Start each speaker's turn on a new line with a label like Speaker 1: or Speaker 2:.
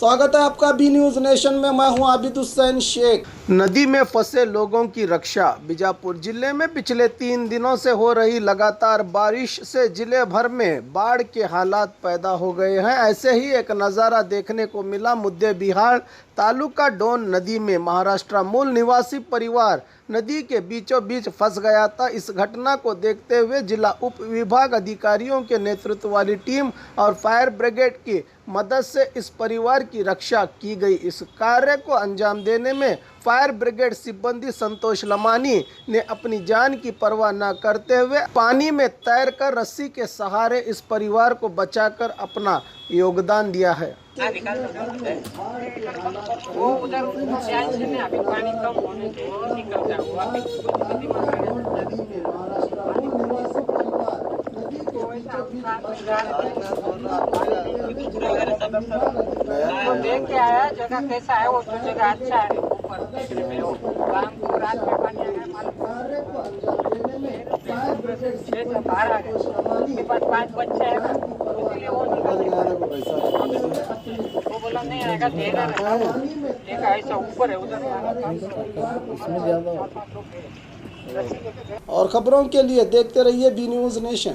Speaker 1: स्वागत है आपका बी न्यूज नेशन में। मैं हूं आबिद हुसैन शेख। नदी में फंसे लोगों की रक्षा। बीजापुर जिले में पिछले 3 दिनों से हो रही लगातार बारिश से जिले भर में बाढ़ के हालात पैदा हो गए हैं। ऐसे ही एक नज़ारा देखने को मिला मुद्देबिहार तालुका डोन नदी में। महाराष्ट्र मूल निवासी परिवार नदी के बीचों बीच फंस गया था। इस घटना को देखते हुए जिला उप विभाग अधिकारियों के नेतृत्व वाली टीम और फायर ब्रिगेड की मदद से इस परिवार की रक्षा की गई। इस कार्य को अंजाम देने में फायर ब्रिगेड सिब्बंदी संतोष लमानी ने अपनी जान की परवाह न करते हुए पानी में तैरकर रस्सी के सहारे इस परिवार को बचाकर अपना योगदान दिया है।
Speaker 2: वो उधर अभी पानी कम होने से निकलता हुआ देख के आया जगह कैसा है। वो तो जगह अच्छा है। ऊपर देखने में वो रात में पानी बाहर आ गए। उसके बाद 5 बच्चे हैं ना, इसलिए वो वो बोला नहीं आएगा, देना देखा ऐसा ऊपर है उधर।
Speaker 1: और खबरों के लिए देखते रहिए बी न्यूज नेशन।